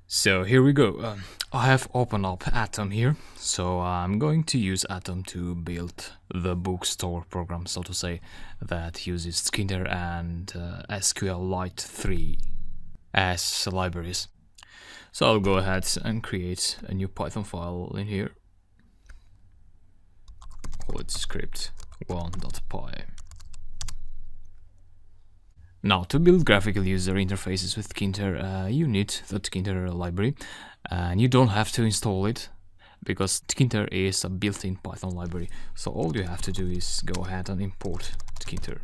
So here we go. I have opened up Atom here, so I'm going to use Atom to build the bookstore program, so to say, that uses Tkinter and SQLite 3 as libraries. So I'll go ahead and create a new Python file in here. Call it script1.py. Now, to build graphical user interfaces with Tkinter, you need the Tkinter library, and you don't have to install it because Tkinter is a built-in Python library. So all you have to do is go ahead and import Tkinter.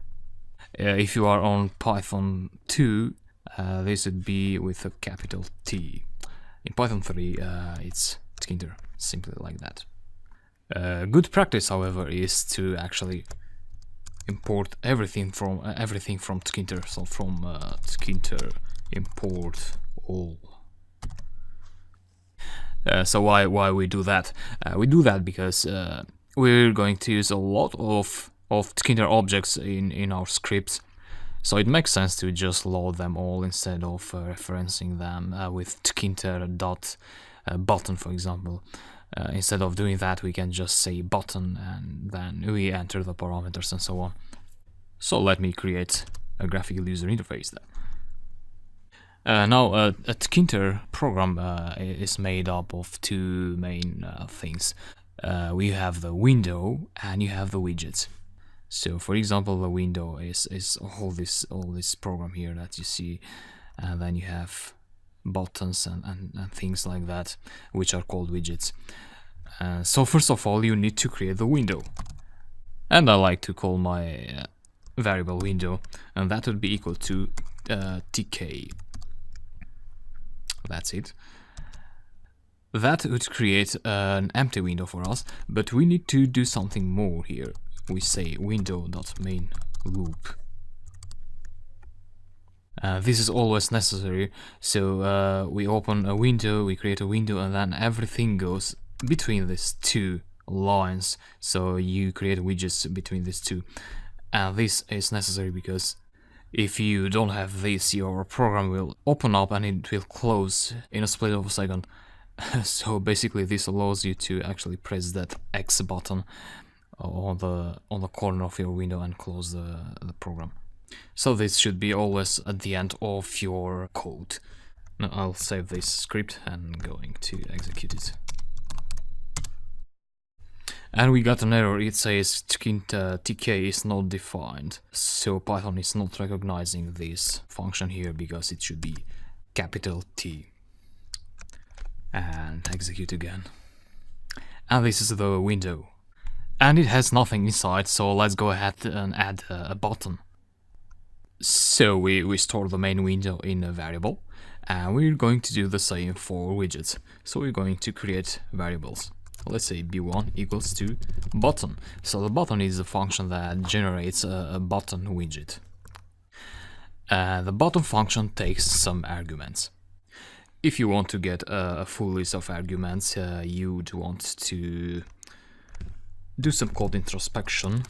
If you are on Python 2, this would be with a capital T. In Python 3, it's Tkinter, simply like that. Good practice, however, is to actually import everything from Tkinter. So from Tkinter import all. So why we do that? We do that because we're going to use a lot of Tkinter objects in our scripts. So it makes sense to just load them all instead of referencing them with Tkinter.button, for example. Instead of doing that, we can just say button and then we enter the parameters and so on. So let me create a graphical user interface then. Now, a Tkinter program is made up of two main things. We have the window and you have the widgets. So, for example, the window is all this program here that you see, and then you have buttons and things like that, which are called widgets. So first of all, you need to create the window, and I like to call my variable window, and that would be equal to Tk. That's it. That would create an empty window for us, but we need to do something more here. We say window.main loop. This is always necessary, so we open a window, we create a window, and then everything goes between these two lines, so you create widgets between these two. And this is necessary because if you don't have this, your program will open up and it will close in a split of a second. So basically this allows you to actually press that X button on the corner of your window and close the program. So this should be always at the end of your code. Now I'll save this script and going to execute it. And we got an error. It says Tk is not defined, so Python is not recognizing this function here because it should be capital T. And execute again. And this is the window. And it has nothing inside, so let's go ahead and add a button. So we store the main window in a variable, and we're going to do the same for widgets. So we're going to create variables. Let's say b1 equals to button. So the button is a function that generates a button widget. The button function takes some arguments. If you want to get a full list of arguments, you would want to do some code introspection.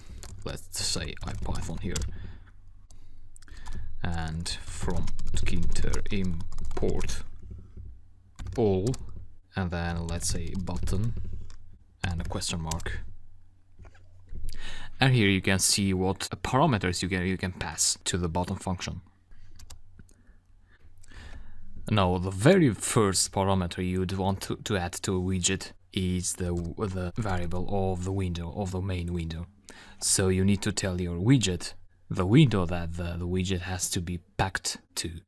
Let's say IPython here. And from Tkinter import all, and then let's say button and a question mark. And here you can see what parameters you can pass to the button function. Now the very first parameter you'd want to add to a widget is the variable of the window, of the main window. So you need to tell your widget the window that the widget has to be packed to.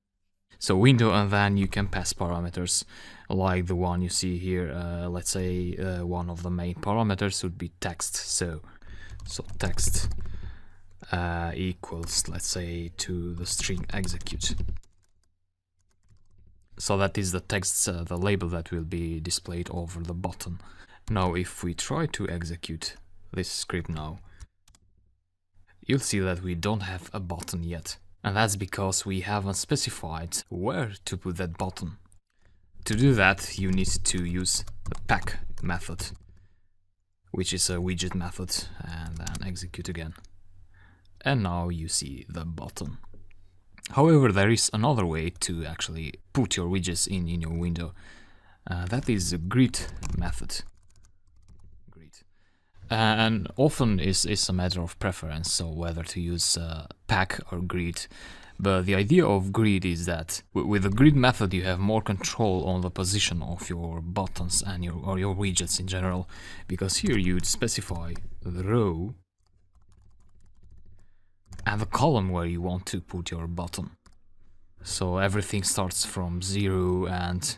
So window, and then you can pass parameters like the one you see here. Let's say one of the main parameters would be text. So text equals, let's say, to the string execute. So that is the text, the label that will be displayed over the button. Now if we try to execute this script now, you'll see that we don't have a button yet. And that's because we haven't specified where to put that button. To do that, you need to use the pack method, which is a widget method, and then execute again. And now you see the button. However, there is another way to actually put your widgets in your window. That is the grid method. And often is a matter of preference, so whether to use pack or grid. But the idea of grid is that with the grid method you have more control on the position of your buttons and your widgets in general, because here you'd specify the row and the column where you want to put your button. So everything starts from 0, and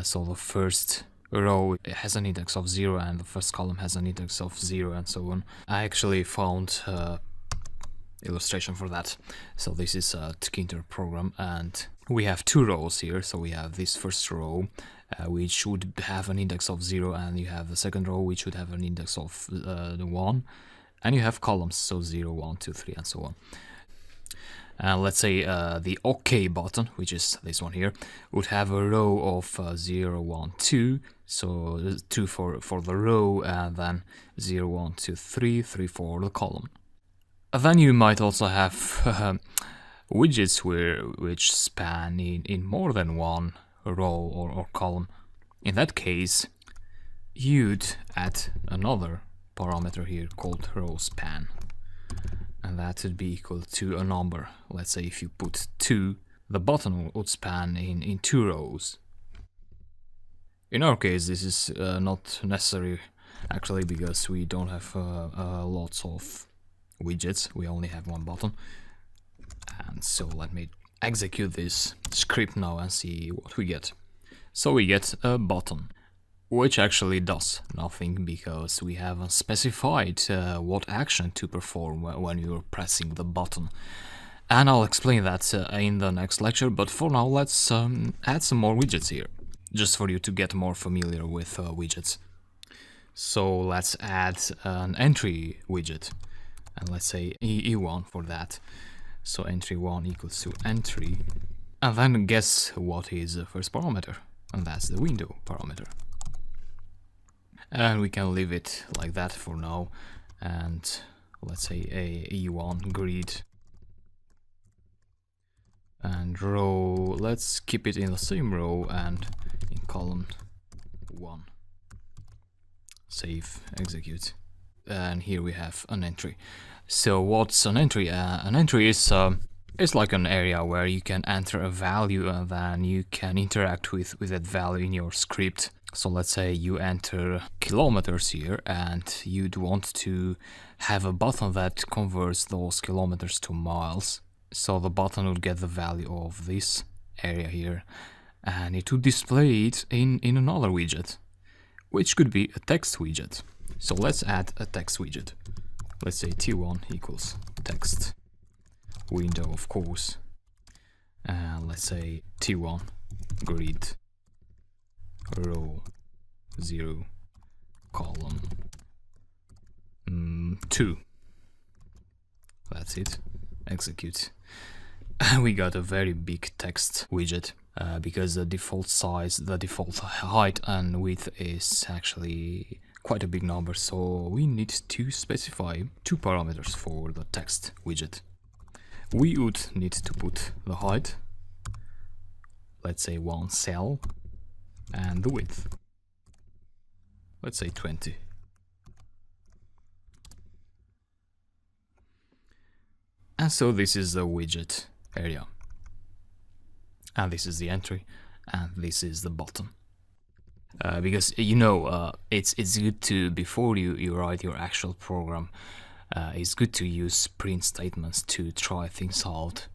so the first row has an index of 0 and the first column has an index of 0 and so on. I actually found illustration for that. So this is a Tkinter program, and we have two rows here. So we have this first row which would have an index of 0, and you have the second row which would have an index of 1, and you have columns, so 0, 1, 2, 3 and so on. Let's say the OK button, which is this one here, would have a row of 0, 1, 2, so 2 for the row, and then 0, 1, 2, 3, 3 for the column. Then you might also have widgets which span in more than one row or column. In that case, you'd add another parameter here called row span, and that would be equal to a number. Let's say if you put 2, the button would span in 2 rows. In our case, this is not necessary actually, because we don't have lots of widgets, we only have one button. And so let me execute this script now and see what we get. So we get a button, which actually does nothing because we haven't specified what action to perform when you're pressing the button. And I'll explain that in the next lecture, but for now let's add some more widgets here, just for you to get more familiar with widgets. So let's add an entry widget, and let's say E1 for that. So entry1 equals to entry, and then guess what is the first parameter, and that's the window parameter. And we can leave it like that for now, and let's say a E1 grid and row, let's keep it in the same row and in column 1. Save, execute, and here we have an entry. So what's an entry? An entry is like an area where you can enter a value and then you can interact with that value in your script. So let's say you enter kilometers here, and you'd want to have a button that converts those kilometers to miles. So the button would get the value of this area here, and it would display it in another widget, which could be a text widget. So let's add a text widget. Let's say T1 equals text window, of course. Let's say T1 grid row 0 column 2. That's it. Execute. We got a very big text widget because the default size, the default height and width is actually quite a big number, so we need to specify 2 parameters for the text widget. We would need to put the height, let's say 1 cell, and the width, let's say 20. And so this is the widget area, and this is the entry, and this is the button. Because it's good to, before you write your actual program, it's good to use print statements to try things out.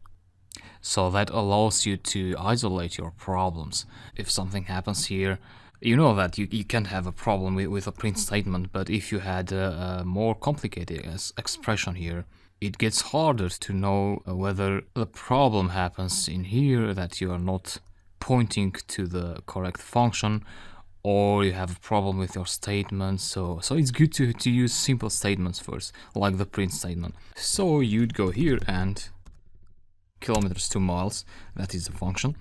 So that allows you to isolate your problems. If something happens here, you know that you can have a problem with a print statement, but if you had a more complicated expression here, it gets harder to know whether the problem happens in here, that you are not pointing to the correct function, or you have a problem with your statement. So it's good to use simple statements first, like the print statement. So you'd go here and kilometers to miles, that is the function.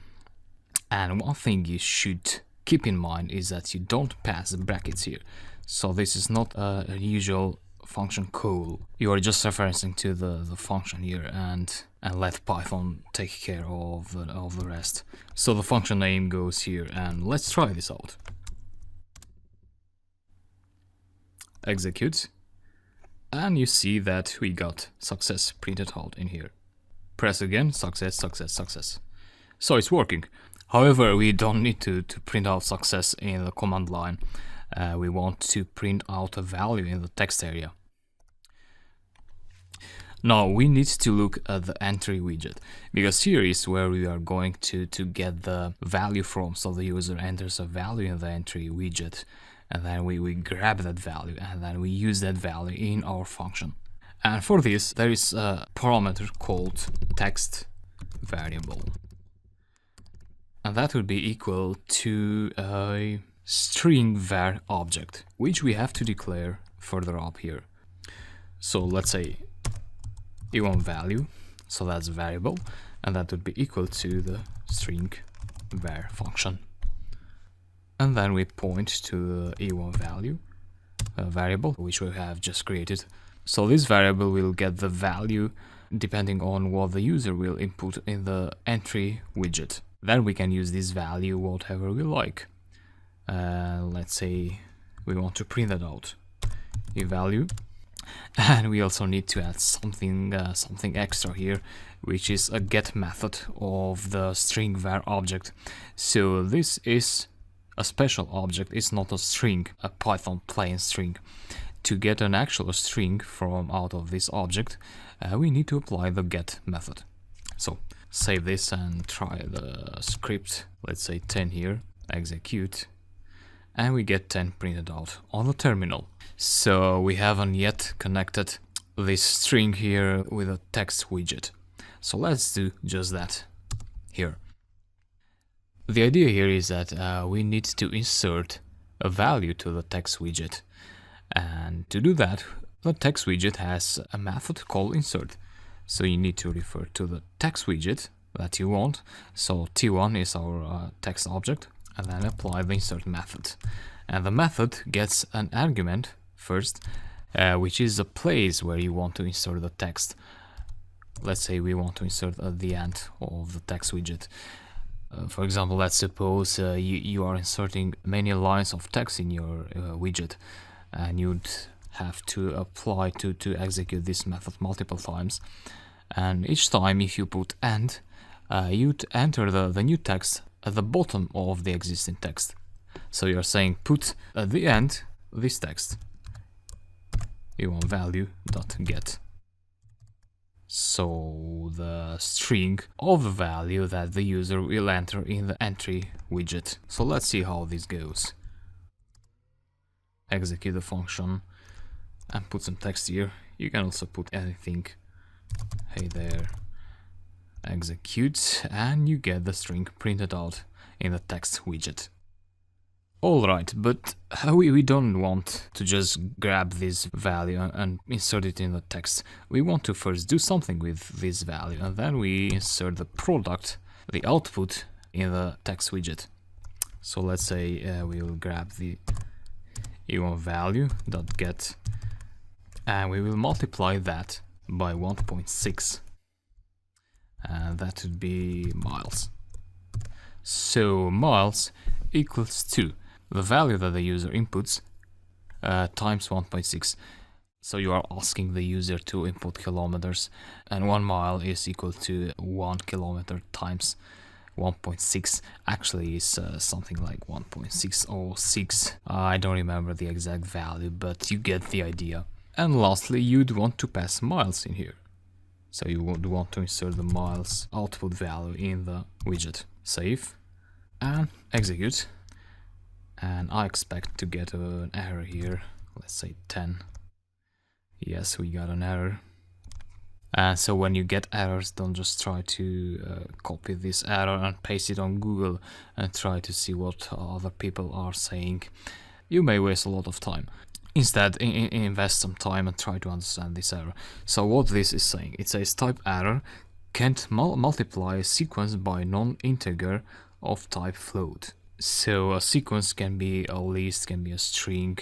And one thing you should keep in mind is that you don't pass the brackets here. So this is not a usual function call. You are just referencing to the function here, and and let Python take care of the rest. So the function name goes here, and let's try this out. Execute, and you see that we got success printed out in here. Press again, success, success, success. So it's working. However, we don't need to print out success in the command line. We want to print out a value in the text area. Now we need to look at the entry widget, because here is where we are going to get the value from. So the user enters a value in the entry widget, and then we grab that value, and then we use that value in our function. And for this, there is a parameter called text variable. And that would be equal to a string var object, which we have to declare further up here. So let's say e1 value, so that's a variable, and that would be equal to the string var function. And then we point to the e1 value variable, which we have just created. So this variable will get the value depending on what the user will input in the entry widget. Then we can use this value whatever we like. Let's say we want to print that out. E-value. And we also need to add something extra here, which is a get method of the string var object. So this is a special object. It's not a string, a Python plain string. To get an actual string from out of this object, we need to apply the get method. So save this and try the script. Let's say 10 here, execute, and we get 10 printed out on the terminal. So we haven't yet connected this string here with a text widget. So let's do just that here. The idea here is that we need to insert a value to the text widget. And to do that, the text widget has a method called insert. So you need to refer to the text widget that you want. So T1 is our text object, and then apply the insert method. And the method gets an argument first, which is a place where you want to insert the text. Let's say we want to insert at the end of the text widget. For example, let's suppose you are inserting many lines of text in your widget, and you'd have to apply to execute this method multiple times. And each time, if you put end, you'd enter the new text at the bottom of the existing text. So you're saying put at the end this text, e1 value dot get. So the string of the value that the user will enter in the entry widget. So let's see how this goes. Execute the function and put some text here. You can also put anything. Hey there. Execute, and you get the string printed out in the text widget. Alright, but we don't want to just grab this value and insert it in the text. We want to first do something with this value, and then we insert the product, the output, in the text widget. So let's say we will grab the e1 value dot get, and we will multiply that by 1.6, and that would be miles. So miles equals to the value that the user inputs times 1.6. So you are asking the user to input kilometers, and 1 mile is equal to 1 kilometer times 1.6. Actually is something like 1.606. I don't remember the exact value, but you get the idea. And lastly, you'd want to pass miles in here. So you would want to insert the miles output value in the widget. Save and execute. And I expect to get an error here. Let's say 10. Yes, we got an error. And so when you get errors, don't just try to copy this error and paste it on Google and try to see what other people are saying. You may waste a lot of time. Instead, invest some time and try to understand this error. So what this is saying, it says type error can't multiply a sequence by non-integer of type float. So a sequence can be a list, can be a string,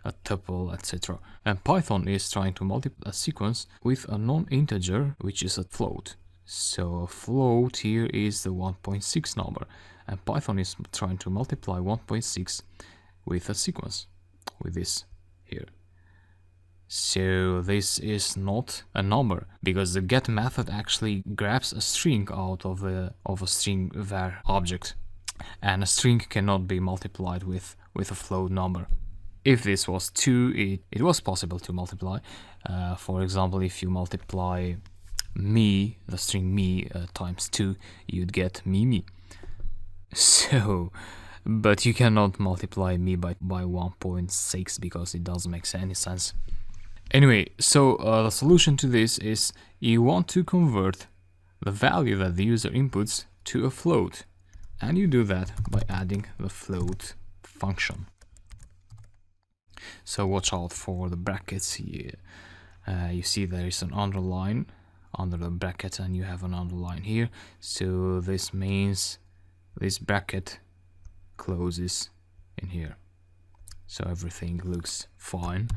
a tuple, etc. And Python is trying to multiply a sequence with a non-integer, which is a float. So float here is the 1.6 number, and Python is trying to multiply 1.6 with a sequence, with this here. So this is not a number, because the get method actually grabs a string out of a string var object, and a string cannot be multiplied with a float number. If this was 2, it was possible to multiply. For example, if you multiply me, the string me, times 2, you'd get me. So, but you cannot multiply me by 1.6 because it doesn't make any sense. Anyway, so the solution to this is you want to convert the value that the user inputs to a float, and you do that by adding the float function. So watch out for the brackets here. You see there is an underline under the bracket, and you have an underline here. So this means this bracket closes in here. So everything looks fine.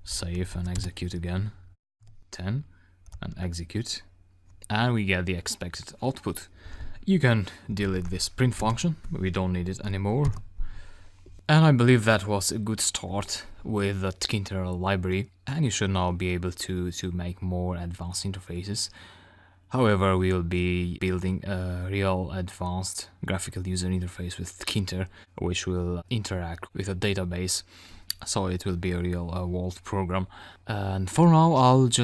Save and execute again. 10 and execute, and we get the expected output. You can delete this print function, we don't need it anymore. And I believe that was a good start with the Tkinter library, and you should now be able to make more advanced interfaces. However, we will be building a real advanced graphical user interface with Tkinter, which will interact with a database. So it will be a real world program. And for now, I'll just